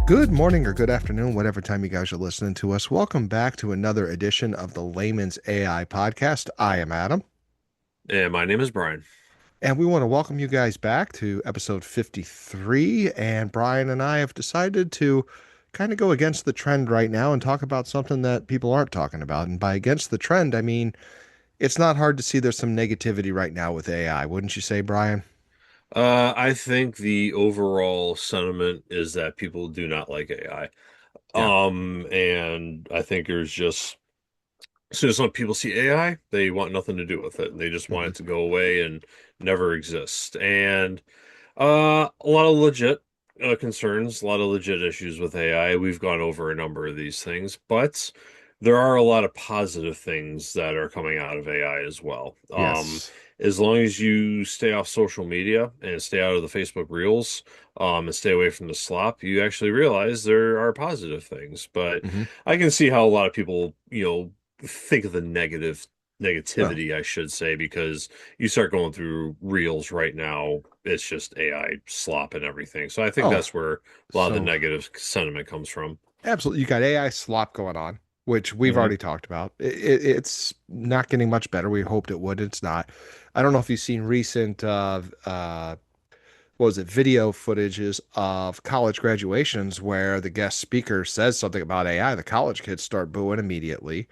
Good morning or good afternoon, whatever time you guys are listening to us. Welcome back to another edition of the Layman's AI podcast. I am Adam, And my name is Brian. and we want to welcome you guys back to episode 53. And Brian and I have decided to kind of go against the trend right now and talk about something that people aren't talking about. And by against the trend, I mean it's not hard to see there's some negativity right now with AI, wouldn't you say, Brian? I think the overall sentiment is that people do not like AI. Yeah. And I think there's just as soon as some people see AI, they want nothing to do with it. They just want Hmm. it to go away and never exist. And a lot of legit concerns, a lot of legit issues with AI. We've gone over a number of these things, but there are a lot of positive things that are coming out of AI as well. Yes. As long as you stay off social media and stay out of the Facebook Reels, and stay away from the slop, you actually realize there are positive things. But Hmm. I can see how a lot of people, think of the Well, negativity, I should say, because you start going through reels right now, it's just AI slop and everything. So I think oh, that's where a lot of the so negative sentiment comes from. absolutely. You got AI slop going on, which we've Hmm. already talked about. It's not getting much better. We hoped it would. It's not. I don't know if you've seen recent, what was it, video footages of college graduations where the guest speaker says something about AI. The college kids start booing immediately.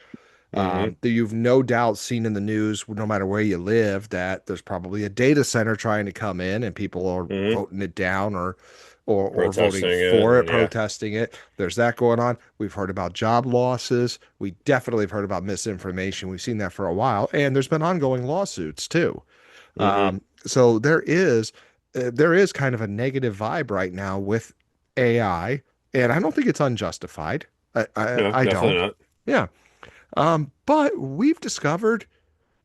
Hmm. That you've no doubt seen in the news, no matter where you live, that there's probably a data center trying to come in and people are Hmm. voting it down or voting Protesting it, for it, and yeah. protesting it. There's that going on. We've heard about job losses. We definitely have heard about misinformation. We've seen that for a while, and there's been ongoing lawsuits too. Hmm. So there is kind of a negative vibe right now with AI, and I don't think it's unjustified. No, I definitely don't. not. Yeah. But we've discovered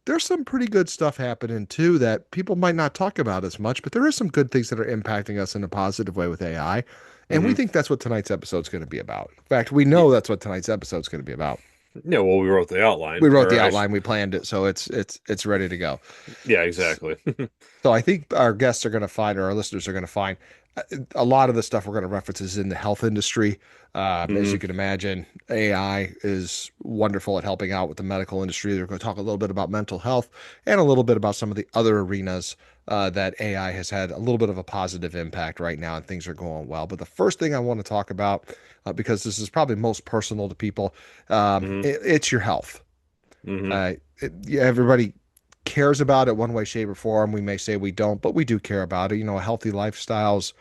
there's some pretty good stuff happening too that people might not talk about as much, but there is some good things that are impacting us in a positive way with AI. And we Hmm. think that's what tonight's episode is going to be about. In fact, we know that's what tonight's episode is going to be about. Yeah, well, we wrote the We outline, wrote the or outline, we planned it, so it's ready to go. yeah, exactly. So I think our guests are going to find, or our listeners are going to find, a lot of the stuff we're going to reference is in the health industry. As Hmm. you can imagine, AI is wonderful at helping out with the medical industry. They're going to talk a little bit about mental health and a little bit about some of the other arenas that AI has had a little bit of a positive impact right now, and things are going well. But the first thing I want to talk about, because this is probably most personal to people, Hmm. it's your health. Hmm. Yeah, everybody cares about it one way, shape, or form. We may say we don't, but we do care about it. You know, healthy lifestyles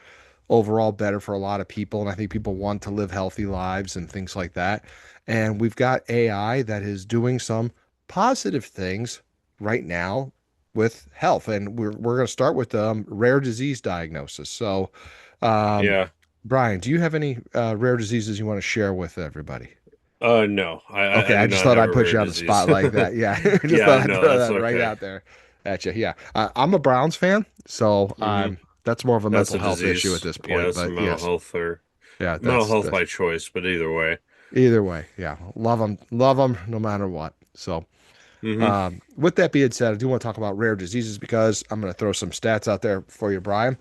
overall better for a lot of people, and I think people want to live healthy lives and things like that. And we've got AI that is doing some positive things right now with health, and we're going to start with rare disease diagnosis. So, um, Yeah. Brian, do you have any rare diseases you want to share with everybody? No, Okay, I I do just not thought have I'd a put rare you on the disease. spot like that. Yeah, I just Yeah, thought I'd no, throw that's that right okay. out there at you. Yeah, I'm a Browns fan, so Hmm. that's more of a That's mental a health issue at disease. this Yeah, point. that's some But mental yes, health or yeah, mental health that's by choice, but either way. either way. Yeah, love them, no matter what. So, Hmm. with that being said, I do want to talk about rare diseases because I'm going to throw some stats out there for you, Brian.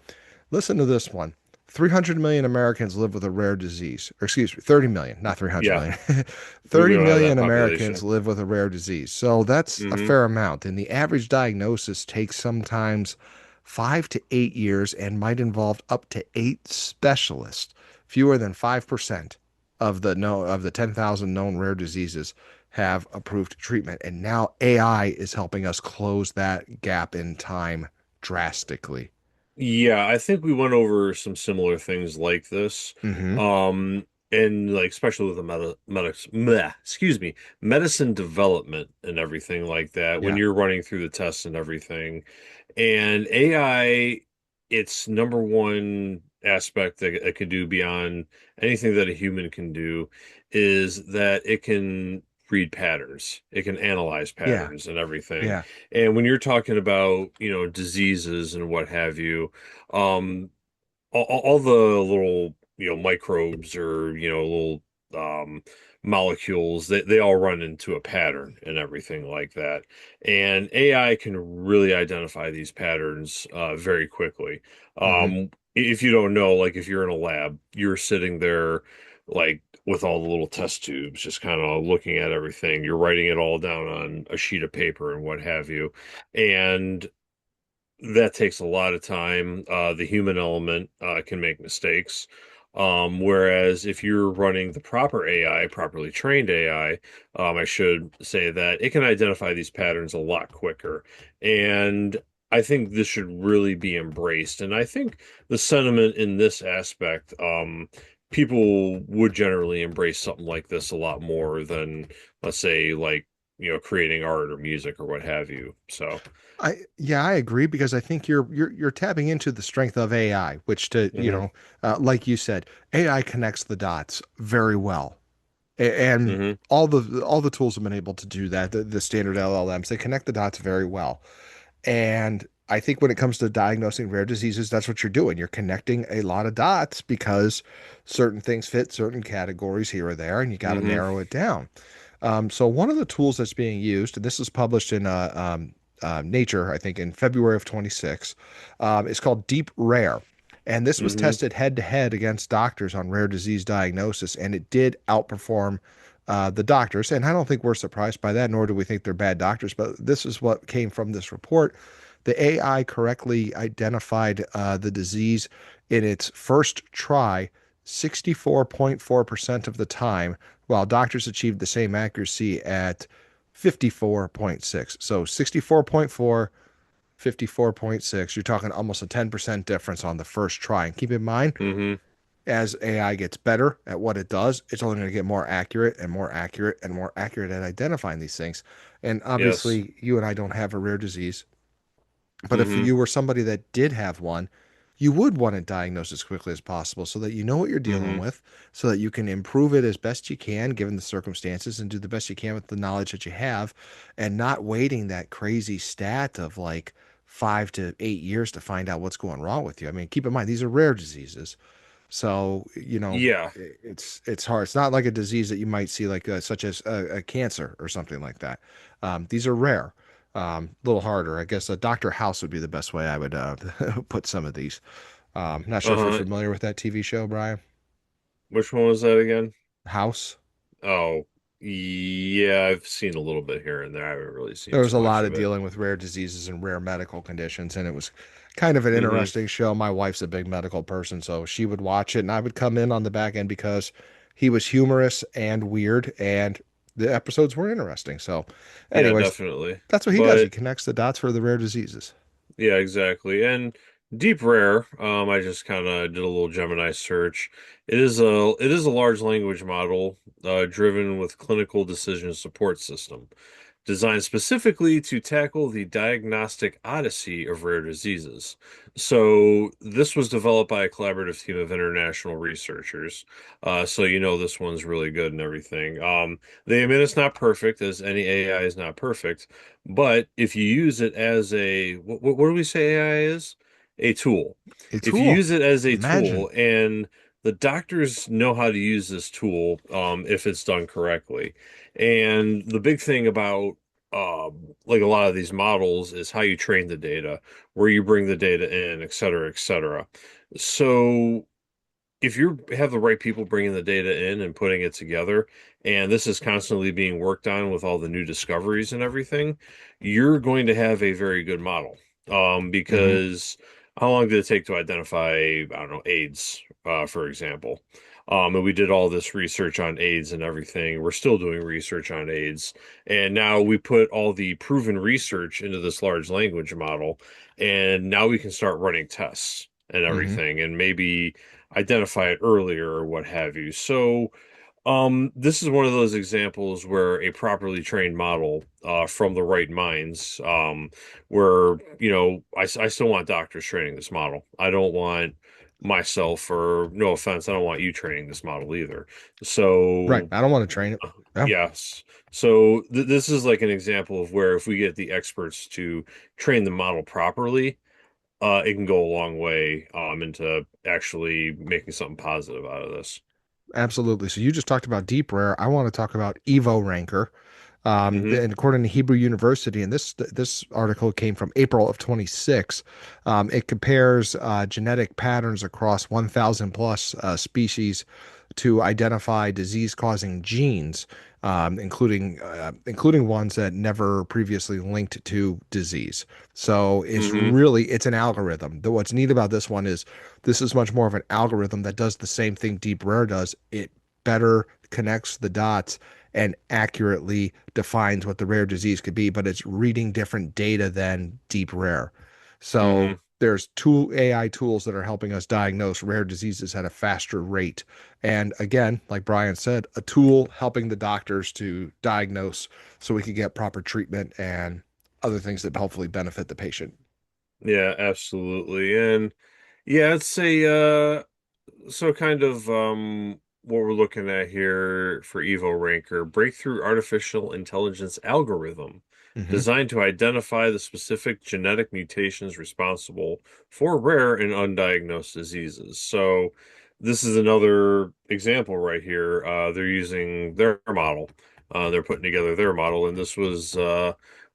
Listen to this one. 300 million Americans live with a rare disease. Or excuse me, 30 million, not 300 Yeah, million. we 30 don't have that million Americans population. live with a rare disease. So that's a Hmm. fair amount. And the average diagnosis takes sometimes 5 to 8 years and might involve up to 8 specialists. Fewer than 5% of the 10,000 known rare diseases have approved treatment. And now AI is helping us close that gap in time drastically. Yeah, I think we went over some similar things like this. Hmm. Um, and like especially with the excuse me, medicine development and everything like that, when Yeah. you're running through the tests and everything. And AI, its number one aspect that it can do beyond anything that a human can do is that it can read patterns. It can analyze Yeah. patterns and everything. Yeah. And when you're talking about, diseases and what have you, um, all the little, microbes or, little molecules, they all run into a pattern and everything like that. And AI can really identify these patterns very quickly. Hmm. if you don't know, like if you're in a lab, you're sitting there like with all the little test tubes, just kind of looking at everything. You're writing it all down on a sheet of paper and what have you. And that takes a lot of time. The human element can make mistakes. Whereas if you're running the proper AI, properly trained AI, I should say that it can identify these patterns a lot quicker. And I think this should really be embraced. And I think the sentiment in this aspect, people would generally embrace something like this a lot more than, let's say, like, creating art or music or what have you. So, I agree because I think you're tapping into the strength of AI, which hmm like you said, AI connects the dots very well. And hmm all the tools have been able to do that. The standard LLMs, they connect the dots very well. And I think when it comes to diagnosing rare diseases, that's what you're doing. You're connecting a lot of dots because certain things fit certain categories here or there, and you got to hmm narrow it down. So one of the tools that's being used, and this is published in Nature, I think in February of 26, is called Deep Rare. And this was hmm tested head to head against doctors on rare disease diagnosis, and it did outperform the doctors. And I don't think we're surprised by that, nor do we think they're bad doctors. But this is what came from this report. The AI correctly identified the disease in its first try 64.4% of the time, while doctors achieved the same accuracy at 54.6. So 64.4, 54.6. You're talking almost a 10% difference on the first try. And keep in mind, hmm as AI gets better at what it does, it's only going to get more accurate and more accurate and more accurate at identifying these things. And Yes. obviously, you and I don't have a rare disease. But if hmm you were somebody that did have one, you would want it diagnosed as quickly as possible so that you know what you're dealing hmm with, so that you can improve it as best you can given the circumstances and do the best you can with the knowledge that you have and not waiting that crazy stat of like 5 to 8 years to find out what's going wrong with you. I mean, keep in mind, these are rare diseases. So, Yeah. it's hard. It's not like a disease that you might see like such as a cancer or something like that. These are rare. A little harder. I guess Dr. House would be the best way I would put some of these. Not sure if you're Uh-huh. familiar with that TV show, Brian. Which one was that again? House. Oh, yeah, I've seen a little bit here and there. I haven't really seen There was too a much lot of of it. dealing with rare diseases and rare medical conditions, and it was kind of an hmm interesting show. My wife's a big medical person, so she would watch it, and I would come in on the back end because he was humorous and weird, and the episodes were interesting. So, Yeah, anyways, definitely. that's what he does. He But connects the dots for the rare diseases. yeah, exactly. And Deep Rare, I just kind of did a little Gemini search. It is a large language model driven with clinical decision support system, designed specifically to tackle the diagnostic odyssey of rare diseases. So this was developed by a collaborative team of international researchers. So this one's really good and everything. They admit it's not perfect, as any AI is not perfect, but if you use it as a what do we say AI is? A tool. A If you tool. use it as a Imagine. tool and the doctors know how to use this tool if it's done correctly. And the big thing about like a lot of these models is how you train the data, where you bring the data in, et cetera, et cetera. So if you have the right people bringing the data in and putting it together, and this is constantly being worked on with all the new discoveries and everything, you're going to have a very good model. Hmm. Because how long did it take to identify, I don't know, AIDS, for example? And we did all this research on AIDS and everything. We're still doing research on AIDS. And now we put all the proven research into this large language model, and now we can start running tests and Hmm. everything, and maybe identify it earlier or what have you. So, this is one of those examples where a properly trained model, from the right minds, where, I still want doctors training this model. I don't want myself, or no offense, I don't want you training this model either. Right. So, I don't want to train it. Yeah. yes. So th this is like an example of where if we get the experts to train the model properly, it can go a long way into actually making something positive out of this. Absolutely. So you just talked about deep rare. I want to talk about Evo Ranker. Hmm. And according to Hebrew University, and this article came from April of 26, it compares genetic patterns across 1,000 plus species to identify disease-causing genes, including ones that never previously linked to disease. So Hmm. it's an algorithm. What's neat about this one is this is much more of an algorithm that does the same thing Deep Rare does. It better connects the dots and accurately defines what the rare disease could be, but it's reading different data than Deep Rare. So Hmm. there's two AI tools that are helping us diagnose rare diseases at a faster rate. And again, like Brian said, a tool helping the doctors to diagnose so we can get proper treatment and other things that hopefully benefit the patient. Yeah, absolutely. And yeah, it's a so kind of what we're looking at here for Evo Ranker, breakthrough artificial intelligence algorithm Hmm. designed to identify the specific genetic mutations responsible for rare and undiagnosed diseases. So this is another example right here. They're using their model. They're putting together their model, and this was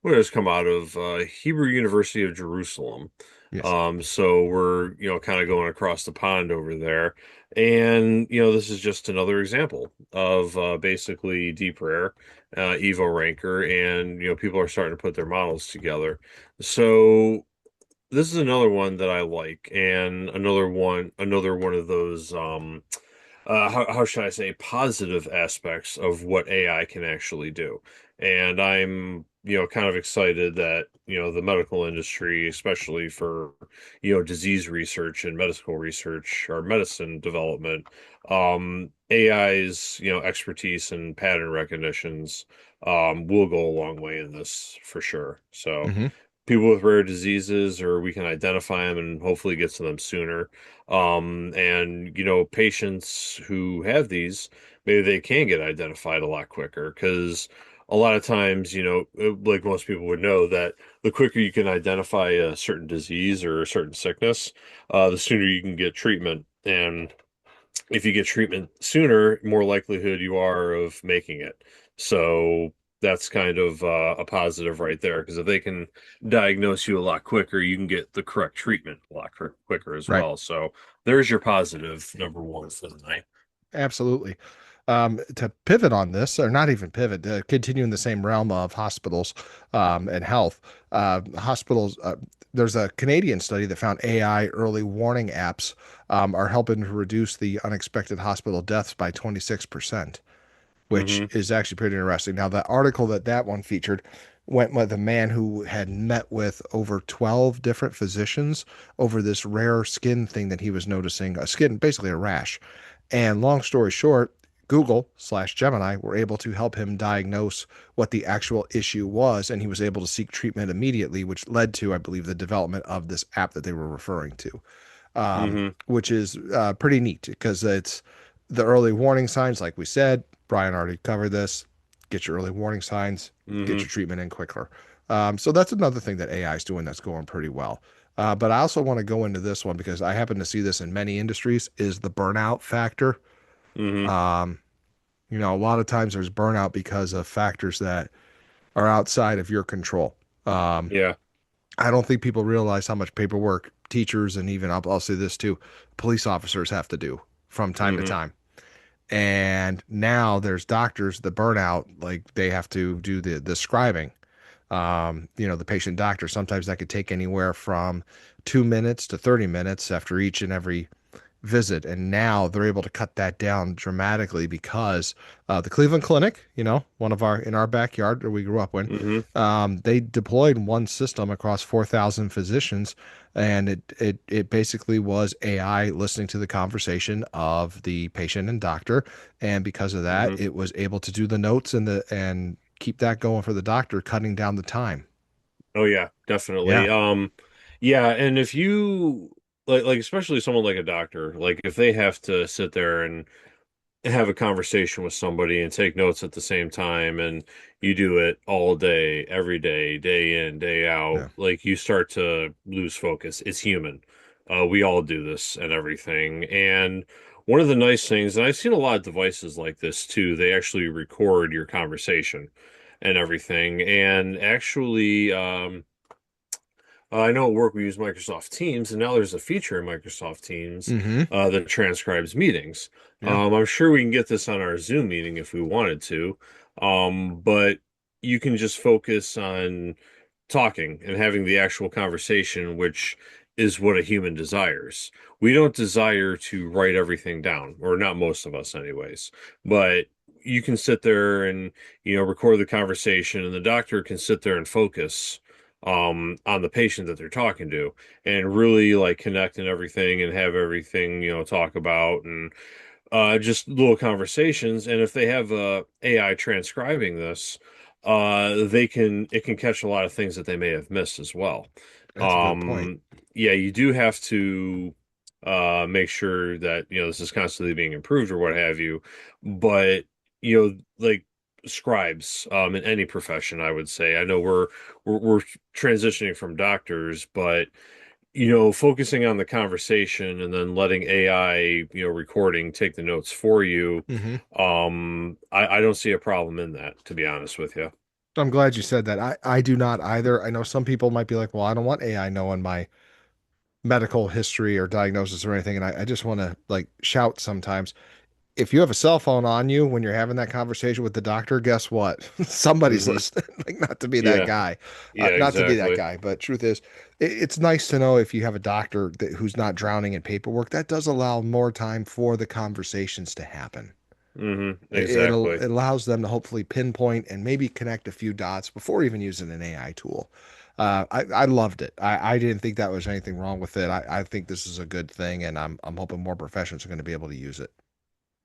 what has come out of Hebrew University of Jerusalem. Yes. So we're, kind of going across the pond over there. And, this is just another example of basically Deep Rare, Evo Ranker, and, people are starting to put their models together. So this is another one that I like, and another one of those, how should I say, positive aspects of what AI can actually do. And I'm, kind of excited that, the medical industry, especially for, disease research and medical research or medicine development, AI's, expertise and pattern recognitions, will go a long way in this for sure. So Hmm. people with rare diseases, or we can identify them and hopefully get to them sooner. And patients who have these, maybe they can get identified a lot quicker because a lot of times, like most people would know that the quicker you can identify a certain disease or a certain sickness, the sooner you can get treatment. And if you get treatment sooner, more likelihood you are of making it. So that's kind of a positive right there because if they can diagnose you a lot quicker, you can get the correct treatment a lot quicker as Right. well. So there's your positive number one for the night. Absolutely. To pivot on this, or not even pivot, to continue in the same realm of hospitals and health, hospitals, there's a Canadian study that found AI early warning apps are helping to reduce the unexpected hospital deaths by 26%, which Hmm. is actually pretty interesting. Now, the article that one featured went with a man who had met with over 12 different physicians over this rare skin thing that he was noticing, a skin, basically a rash. And long story short, Google/Gemini were able to help him diagnose what the actual issue was, and he was able to seek treatment immediately, which led to, I believe, the development of this app that they were referring to, Hmm. which is pretty neat because it's the early warning signs, like we said. Brian already covered this. Get your early warning signs, get Hmm. your treatment in quicker. So that's another thing that AI is doing that's going pretty well. But I also want to go into this one because I happen to see this in many industries is the burnout factor. Hmm. Um, a lot of times there's burnout because of factors that are outside of your control. Um, Yeah. I don't think people realize how much paperwork teachers and even I'll say this too, police officers have to do from time to Hmm. time. And now there's doctors that burn out, like they have to do the scribing. The patient doctor, sometimes that could take anywhere from 2 minutes to 30 minutes after each and every visit. And now they're able to cut that down dramatically because the Cleveland Clinic, one of our in our backyard where we grew up in, Hmm. they deployed one system across 4,000 physicians, and it basically was AI listening to the conversation of the patient and doctor, and because of that, Hmm. it was able to do the notes and keep that going for the doctor, cutting down the time. Oh yeah, Yeah. definitely. Yeah, and if you like especially someone like a doctor, like if they have to sit there and have a conversation with somebody and take notes at the same time, and you do it all day, every day, day in, day out, Yeah. like you start to lose focus. It's human. We all do this and everything. And one of the nice things, and I've seen a lot of devices like this too, they actually record your conversation. and everything. And actually, I know at work we use Microsoft Teams, and now there's a feature in Microsoft Teams Hmm. that transcribes meetings. Yeah. I'm sure we can get this on our Zoom meeting if we wanted to, but you can just focus on talking and having the actual conversation, which is what a human desires. We don't desire to write everything down, or not most of us, anyways. But you can sit there and, record the conversation, and the doctor can sit there and focus on the patient that they're talking to and really like connect and everything and have everything, talk about and just little conversations. And if they have AI transcribing this, it can catch a lot of things that they may have missed as well. That's a good point. Um, yeah, you do have to make sure that this is constantly being improved or what have you. But like scribes in any profession, I would say. I know we're transitioning from doctors, but focusing on the conversation and then letting AI, recording take the notes for you. Hmm. I don't see a problem in that, to be honest with you. I'm glad you said that. I do not either. I know some people might be like, well, I don't want AI knowing my medical history or diagnosis or anything. And I just want to like shout sometimes. If you have a cell phone on you when you're having that conversation with the doctor, guess what? Somebody's Hmm. listening. Like, not to be that Yeah, guy, yeah, not to be that exactly. guy, but truth is, it's nice to know if you have a doctor who's not drowning in paperwork. That does allow more time for the conversations to happen. Exactly. It allows them to hopefully pinpoint and maybe connect a few dots before even using an AI tool. I loved it. I didn't think that was anything wrong with it. I think this is a good thing, and I'm hoping more professions are going to be able to use it.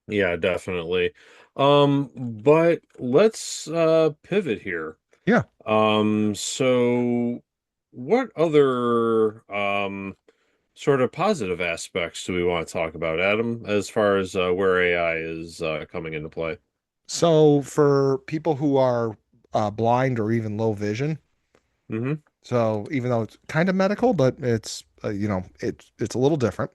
Yeah, definitely. But let's pivot here. Yeah. So what other sort of positive aspects do we want to talk about, Adam, as far as where AI is coming into play? So for people who are blind or even low vision, Hmm. so even though it's kind of medical, but it's it's a little different.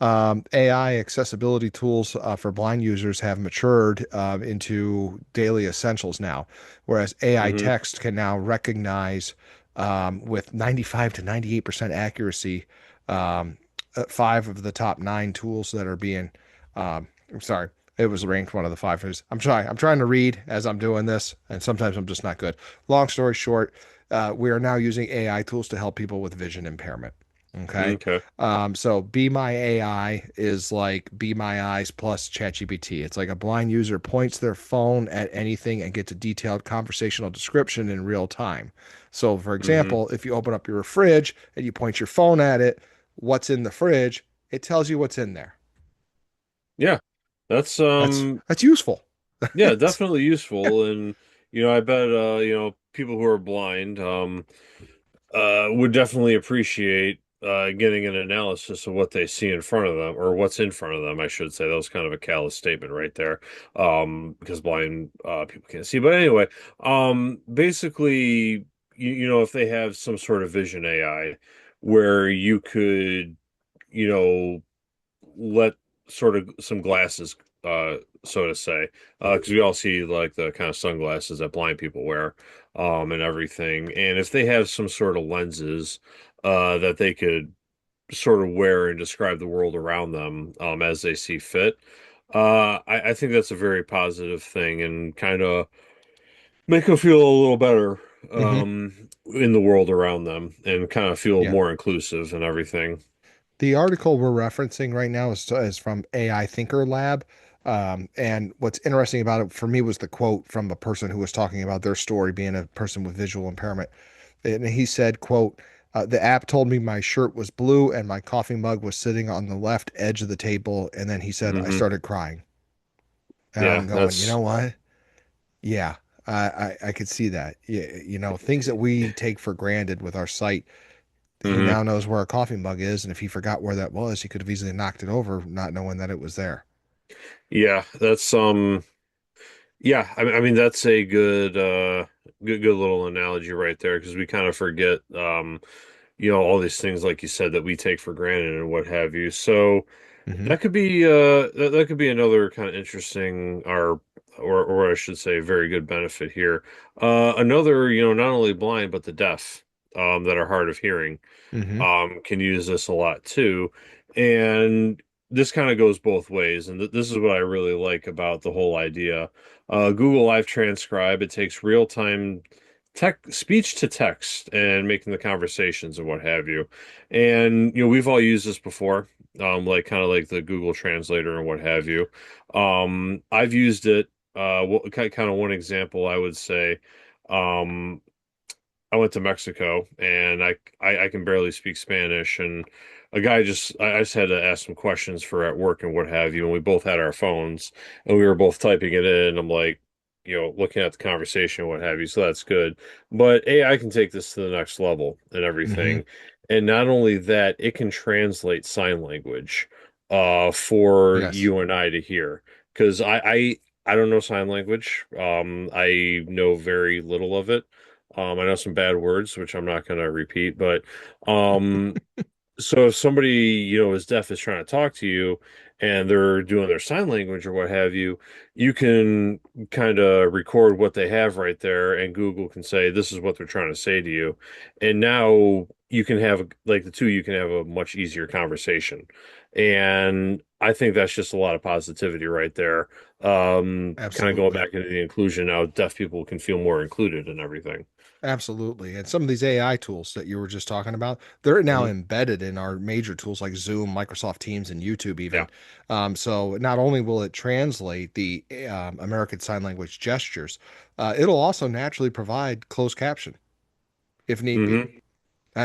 AI accessibility tools for blind users have matured into daily essentials now, whereas AI Hmm. text can now recognize with 95 to 98% accuracy five of the top nine tools that are being. I'm sorry. It was ranked one of the five. I'm trying. I'm trying to read as I'm doing this, and sometimes I'm just not good. Long story short, we are now using AI tools to help people with vision impairment. Okay. Okay. So Be My AI is like Be My Eyes plus ChatGPT. It's like a blind user points their phone at anything and gets a detailed conversational description in real time. So, for Hmm. example, if you open up your fridge and you point your phone at it, what's in the fridge, it tells you what's in there. Yeah. That's That's useful. yeah, definitely useful. And I bet people who are blind would definitely appreciate getting an analysis of what they see in front of them, or what's in front of them, I should say. That was kind of a callous statement right there, because blind people can't see. But anyway, basically, if they have some sort of vision AI where you could, you know, let sort of some glasses, so to say, because we all see like the kind of sunglasses that blind people wear, and everything. And if they have some sort of lenses, that they could sort of wear and describe the world around them, as they see fit, I think that's a very positive thing and kind of make them feel a little better, Hmm. in the world around them and kind of feel Yeah. more inclusive and everything. The article we're referencing right now is from AI Thinker Lab. And what's interesting about it for me was the quote from a person who was talking about their story being a person with visual impairment. And he said, quote, the app told me my shirt was blue and my coffee mug was sitting on the left edge of the table. And then he said, I Hmm. started crying. And I'm Yeah, going, you that's. know what? Yeah, I could see that. Yeah, things that we take for granted with our sight. He Mhm. now knows where a coffee mug is, and if he forgot where that was, he could have easily knocked it over, not knowing that it was there. Yeah, that's yeah, I mean that's a good little analogy right there, because we kind of forget all these things like you said that we take for granted and what have you. So Hmm. that could be that could be another kind of interesting or or I should say, very good benefit here. Another, not only blind but the deaf, that are hard of hearing, Hmm. can use this a lot too. And this kind of goes both ways. And this is what I really like about the whole idea. Google Live Transcribe, it takes real-time tech speech to text and making the conversations and what have you. And we've all used this before, like kind of like the Google Translator and what have you. I've used it. Kind of one example I would say. Um, I went to Mexico and I can barely speak Spanish, and I just had to ask some questions for at work and what have you, and we both had our phones and we were both typing it in. I'm like, looking at the conversation and what have you, so that's good. But AI can take this to the next level and Hmm. everything. And not only that, it can translate sign language for Yes. you and I to hear. Because I don't know sign language. I know very little of it. I know some bad words, which I'm not going to repeat, but um, so if somebody, is deaf is trying to talk to you and they're doing their sign language or what have you, you can kind of record what they have right there, and Google can say, this is what they're trying to say to you. And now you can have, like the two, you can have a much easier conversation. And I think that's just a lot of positivity right there. Kind of going Absolutely. back into the inclusion now, deaf people can feel more included and everything. Absolutely. And some of these AI tools that you were just talking about, they're now Hmm. embedded in our major tools like Zoom, Microsoft Teams, and YouTube Yeah. even. So not only will it translate the American Sign Language gestures, it'll also naturally provide closed caption if need be. Hmm.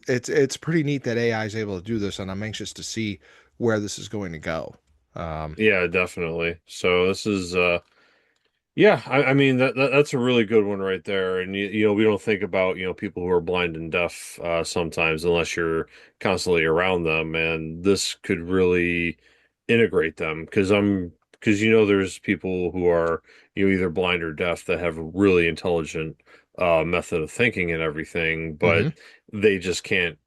It's pretty neat that AI is able to do this, and I'm anxious to see where this is going to go. Um, Yeah, definitely. So this is yeah, I mean that's a really good one right there. And we don't think about, people who are blind and deaf sometimes unless you're constantly around them, and this could really integrate them because there's people who are either blind or deaf that have a really intelligent method of thinking and everything, mhm. but they just can't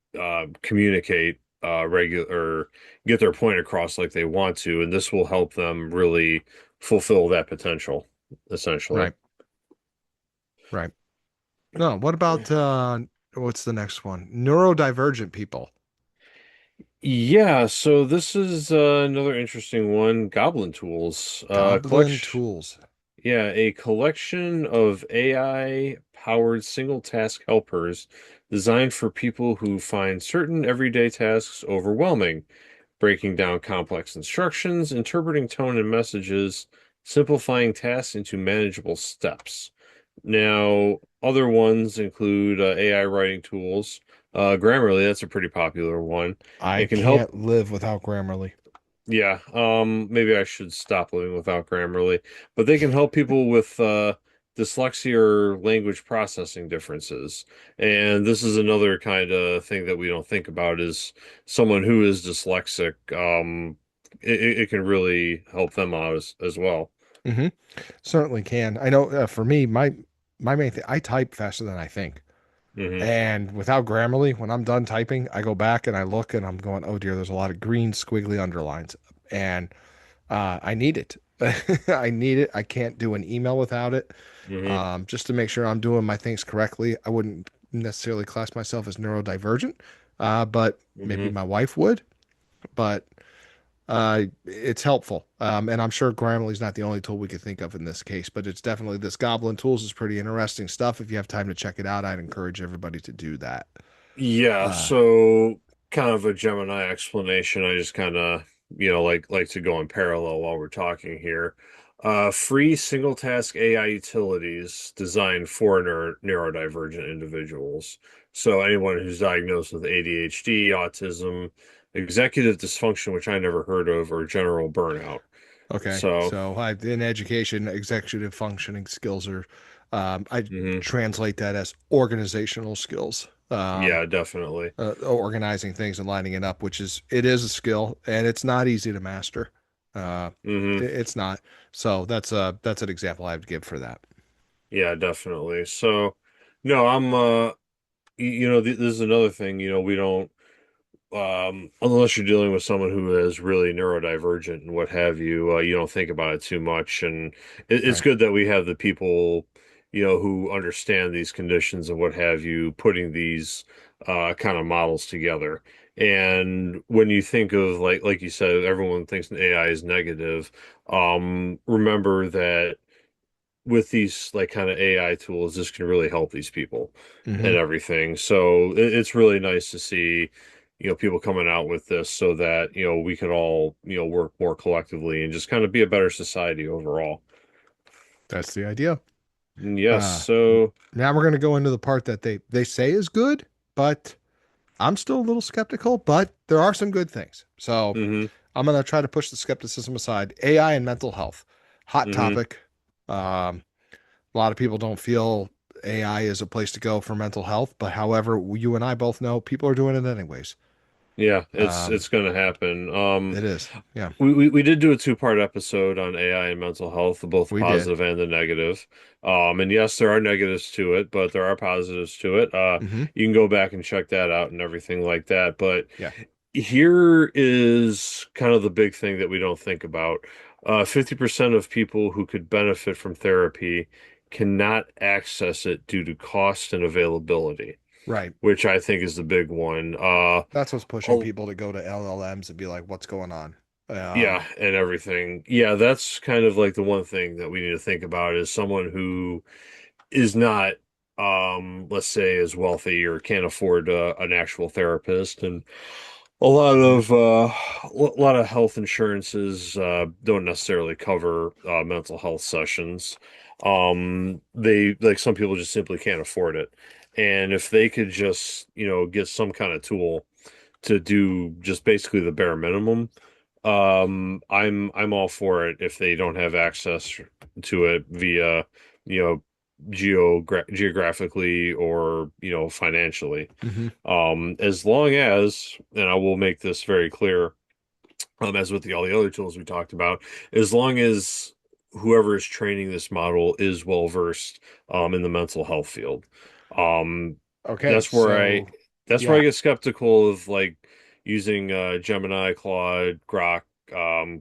communicate regular or get their point across like they want to, and this will help them really fulfill that potential essentially. Right, right. No, what about what's the next one? Neurodivergent people. Yeah, so this is another interesting one. Goblin Tools, Goblin collection. tools. Yeah, a collection of AI-powered single-task helpers designed for people who find certain everyday tasks overwhelming, breaking down complex instructions, interpreting tone and messages, simplifying tasks into manageable steps. Now, other ones include AI writing tools. Grammarly, that's a pretty popular one. I It can help. can't live without Grammarly. Yeah, maybe I should stop living without Grammarly, but they can help people with dyslexia or language processing differences. And this is another kind of thing that we don't think about is someone who is dyslexic. It can really help them out as well. Hmm. Certainly can. I know for me, my main thing, I type faster than I think. Hmm. And without Grammarly, when I'm done typing, I go back and I look and I'm going, oh dear, there's a lot of green squiggly underlines. And I need it. I need it. I can't do an email without it. Hmm. Just to make sure I'm doing my things correctly. I wouldn't necessarily class myself as neurodivergent, but maybe Hmm. my wife would. But it's helpful. And I'm sure Grammarly is not the only tool we could think of in this case, but it's definitely this Goblin Tools is pretty interesting stuff. If you have time to check it out, I'd encourage everybody to do that. Yeah, Uh, so kind of a Gemini explanation. I just kind of, like to go in parallel while we're talking here. Free single task AI utilities designed for neurodivergent individuals. So anyone who's diagnosed with ADHD, autism, executive dysfunction, which I never heard of, or general burnout. okay, So, so in education, executive functioning skills are, I mhm. translate that as organizational skills. Yeah, definitely. Organizing things and lining it up, which it is a skill and it's not easy to master. Uh, Hmm. it's not. So that's an example I would give for that. Yeah, definitely. So, no, I'm this is another thing, we don't. unless you're dealing with someone who is really neurodivergent and what have you, you don't think about it too much. And it's Right. good that we have the people, who understand these conditions and what have you, putting these kind of models together. And when you think of like you said, everyone thinks AI is negative. Remember that with these like kind of AI tools, this can really help these people Hmm. and everything. So it's really nice to see, people coming out with this so that, we can all, work more collectively and just kind of be a better society overall. That's the idea. Yes. Uh, So, Now we're going to go into the part that they say is good, but I'm still a little skeptical, but there are some good things. So hmm I'm going to try to push the skepticism aside. AI and mental health, hot hmm topic. Um, a lot of people don't feel AI is a place to go for mental health, but however, you and I both know people are doing it anyways. Yeah, it's Um, it's going to happen. it is. Yeah, We did do a two-part episode on AI and mental health, both the we did. positive and the negative. And yes, there are negatives to it, but there are positives to it. Hmm. You can go back and check that out and everything like that. But Yeah. here is kind of the big thing that we don't think about. 50% of people who could benefit from therapy cannot access it due to cost and availability, Right. which I think is the big one. That's what's pushing people to go to LLMs and be like, what's going on? Yeah, and everything. Yeah, that's kind of like the one thing that we need to think about is someone who is not, let's say, as wealthy or can't afford an actual therapist. And a lot of health insurances don't necessarily cover mental health sessions. They like some people just simply can't afford it. And if they could just, get some kind of tool to do just basically the bare minimum. I'm all for it if they don't have access to it via, you know, geographically or, financially. Hmm. As long as, and I will make this very clear, as with all the other tools we talked about, as long as whoever is training this model is well versed, in the mental health field. Um, Okay, that's where I so that's where I yeah. get skeptical of like using Gemini, Claude, Grok,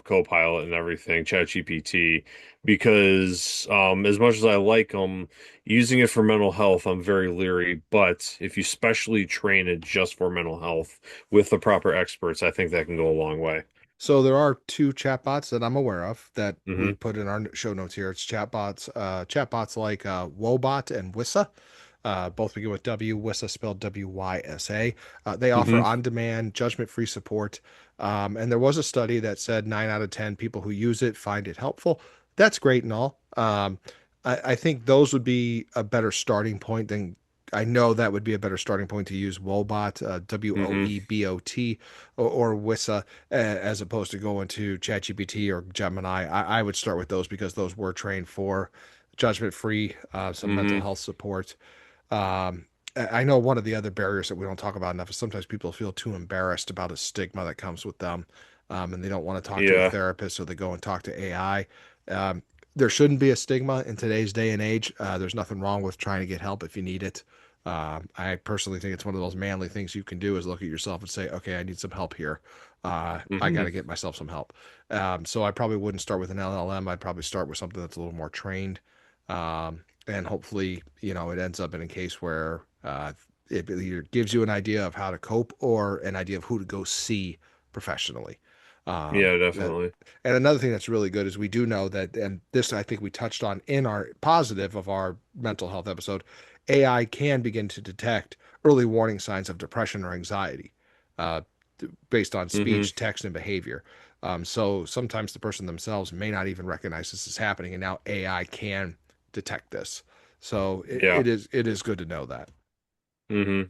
Copilot, and everything, ChatGPT, because as much as I like them, using it for mental health, I'm very leery. But if you specially train it just for mental health with the proper experts, I think that can go a long way. So there are two chatbots that I'm aware of that we hmm put in our show notes here. It's chatbots like Wobot and Wissa. Both begin with W. Wissa spelled Wysa. They offer hmm on-demand, judgment-free support. And there was a study that said 9 out of 10 people who use it find it helpful. That's great and all. I think those would be a better starting point than I know that would be a better starting point to use Wobot, hmm Woebot, or Wissa as opposed to going to ChatGPT or Gemini. I would start with those because those were trained for judgment free, some mental hmm health support. Um, I know one of the other barriers that we don't talk about enough is sometimes people feel too embarrassed about a stigma that comes with them, and they don't want to talk to a Yeah. therapist, so they go and talk to AI. Um, there shouldn't be a stigma in today's day and age. There's nothing wrong with trying to get help if you need it. I personally think it's one of those manly things you can do is look at yourself and say, okay, I need some help here. I got hmm to get myself some help. So I probably wouldn't start with an LLM. I'd probably start with something that's a little more trained. And hopefully, it ends up in a case where it either gives you an idea of how to cope or an idea of who to go see professionally. Yeah, That, definitely. and another thing that's really good is we do know that, and this I think we touched on in our positive of our mental health episode, AI can begin to detect early warning signs of depression or anxiety uh, based on hmm speech, text, and behavior. So sometimes the person themselves may not even recognize this is happening, and now AI can detect this. So Yeah. it is good to know that.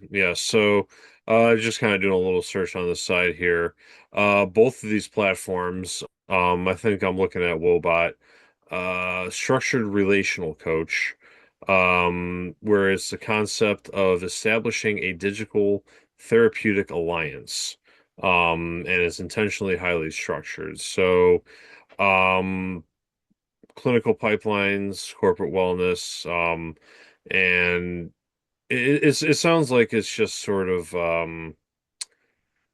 Yeah. So, just kind of doing a little search on the side here. Both of these platforms, I think I'm looking at Wobot, structured relational coach, where it's the concept of establishing a digital therapeutic alliance, and it's intentionally highly structured. So, um, clinical pipelines, corporate wellness, and it sounds like it's just sort of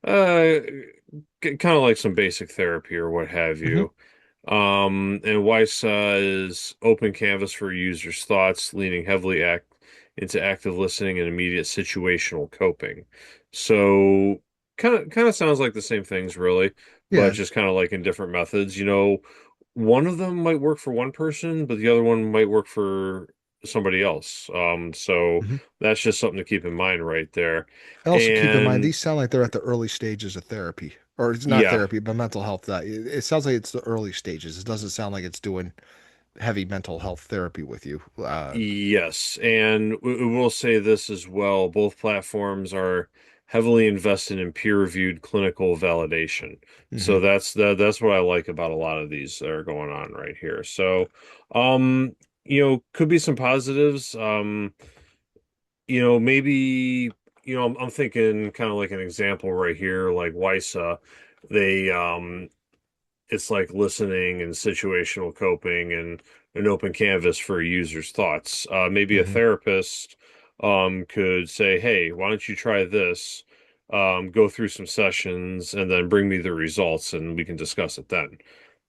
Uh, kind of like some basic therapy or what have Hmm. you. And Weiss is open canvas for users' thoughts, leaning heavily into active listening and immediate situational coping. So kind of sounds like the same things really, but Yeah. just kind of like in different methods. One of them might work for one person, but the other one might work for somebody else. So Hmm. that's just something to keep in mind right there. And also keep in mind, And these sound like they're at the early stages of therapy, or it's not yeah. therapy, but mental health. It sounds like it's the early stages. It doesn't sound like it's doing heavy mental health therapy with you. Yes, and we will say this as well. Both platforms are heavily invested in peer-reviewed clinical validation. Hmm. So that's what I like about a lot of these that are going on right here. So, um, could be some positives. Maybe, I'm thinking kind of like an example right here, like WISA. They it's like listening and situational coping and an open canvas for a user's thoughts. Maybe a Hmm. therapist could say, "Hey, why don't you try this? Go through some sessions and then bring me the results, and we can discuss it then."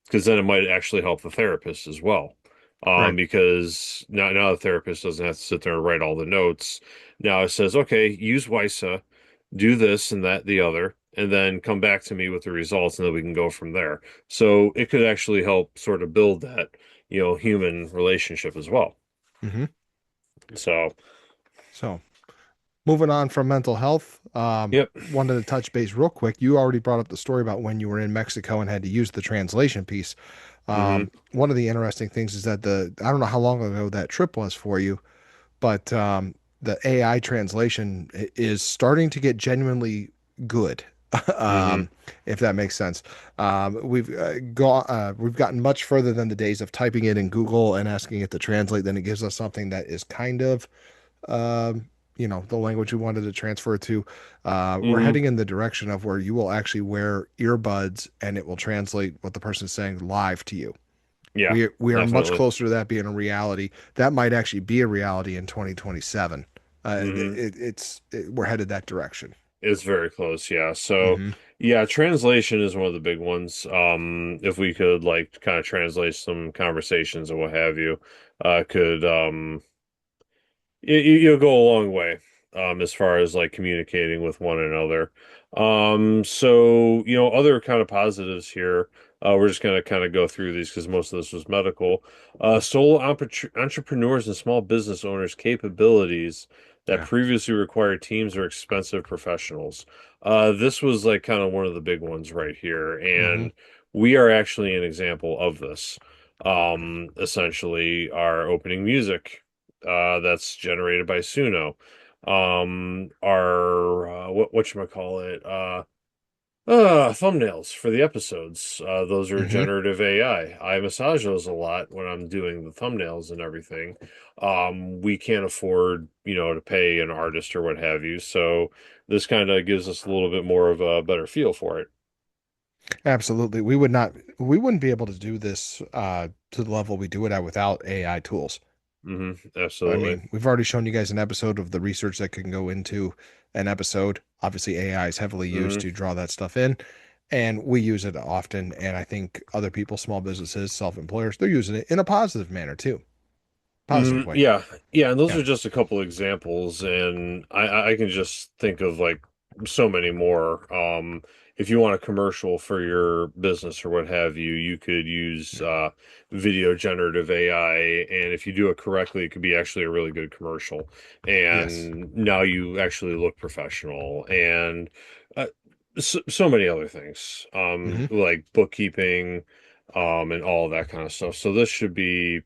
Because then it might actually help the therapist as well. Right. Because now the therapist doesn't have to sit there and write all the notes. Now it says, "Okay, use WISA, do this and that, the other, and then come back to me with the results, and then we can go from there." So it could actually help sort of build that, human relationship as well. Hmm. So, So moving on from mental health, yep. wanted to touch base real quick. You already brought up the story about when you were in Mexico and had to use the translation piece. Hmm. One of the interesting things is that I don't know how long ago that trip was for you, but the AI translation is starting to get genuinely good. Hmm. um, if that makes sense. We've gotten much further than the days of typing it in Google and asking it to translate. Then it gives us something that is kind of um, the language we wanted to transfer to. We're Hmm. heading in the direction of where you will actually wear earbuds and it will translate what the person is saying live to you. Yeah, We are much definitely. closer to that being a reality. That might actually be a reality in 2027. Hmm. We're headed that direction. It's very close, yeah. So, Hmm. yeah, translation is one of the big ones. If we could like kind of translate some conversations and what have you, could you'll go a long way as far as like communicating with one another. So other kind of positives here. We're just gonna kind of go through these because most of this was medical. Entrepreneurs and small business owners' capabilities that Yeah. previously required teams or expensive professionals. This was like kind of one of the big ones right here, Hmm. and we are actually an example of this. Essentially, our opening music that's generated by Suno. Our whatchamacallit, thumbnails for the episodes. Those are Hmm. generative AI. I massage those a lot when I'm doing the thumbnails and everything. We can't afford, to pay an artist or what have you, so this kind of gives us a little bit more of a better feel for it. Absolutely. We wouldn't be able to do this to the level we do it at without AI tools. I Absolutely. mean, we've already shown you guys an episode of the research that can go into an episode. Obviously, AI is heavily used Hmm. to draw that stuff in, and we use it often. And I think other people, small businesses, self-employers, they're using it in a positive manner too. Positive way. Yeah, yeah, and those Yeah. are just a couple examples, and I can just think of like so many more. If you want a commercial for your business or what have you, you could use video generative AI, and if you do it correctly, it could be actually a really good commercial. Yes. And now you actually look professional, and uh, so many other things, Hmm. like bookkeeping, and all that kind of stuff. So this should be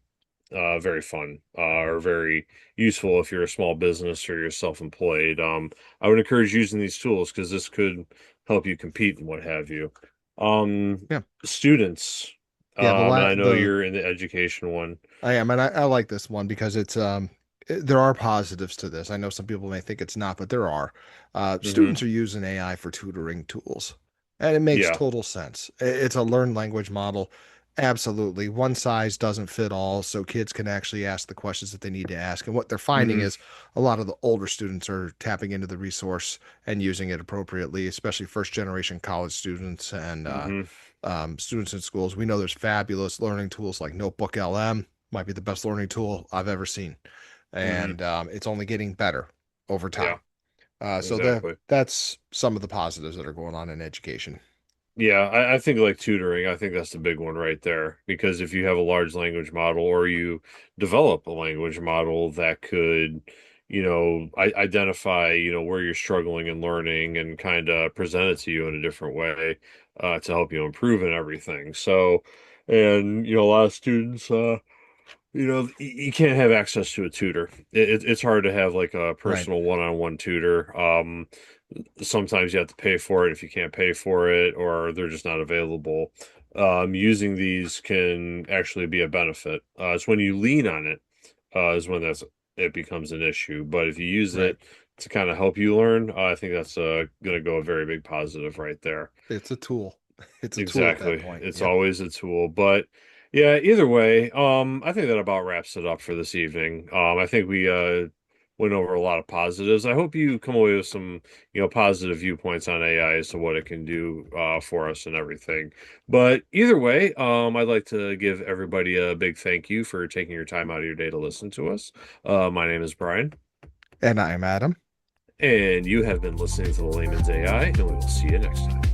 very fun or very useful if you're a small business or you're self-employed. I would encourage using these tools because this could help you compete and what have you. Um, Yeah. Students, Yeah. and I know you're in the education one. I am, and I like this one because there are positives to this. I know some people may think it's not, but there are. Hmm. Students are using AI for tutoring tools, and it makes Yeah. total sense. It's a learned language model. Absolutely. One size doesn't fit all, so kids can actually ask the questions that they need to ask. And what they're finding Hmm. is a lot of the older students are tapping into the resource and using it appropriately, especially first generation college students and Hmm. students in schools. We know there's fabulous learning tools like Notebook LM, might be the best learning tool I've ever seen. Hmm. And it's only getting better over Yeah, time. exactly. That's some of the positives that are going on in education. Yeah, I think like tutoring, I think that's the big one right there. Because if you have a large language model or you develop a language model that could, identify, where you're struggling and learning and kind of present it to you in a different way, to help you improve and everything. So, and, a lot of students, you can't have access to a tutor. It's hard to have like a Right, personal one-on-one tutor. Sometimes you have to pay for it if you can't pay for it, or they're just not available. Using these can actually be a benefit. It's when you lean on it, is when it becomes an issue. But if you use right. it to kind of help you learn, I think that's going to go a very big positive right there. It's a tool. It's a tool at that Exactly. point. It's Yep. always a tool. But yeah, either way, I think that about wraps it up for this evening. I think we went over a lot of positives. I hope you come away with some, positive viewpoints on AI as to what it can do for us and everything. But either way, I'd like to give everybody a big thank you for taking your time out of your day to listen to us. My name is Brian, And I'm Adam. and you have been listening to the Layman's AI, and we will see you next time.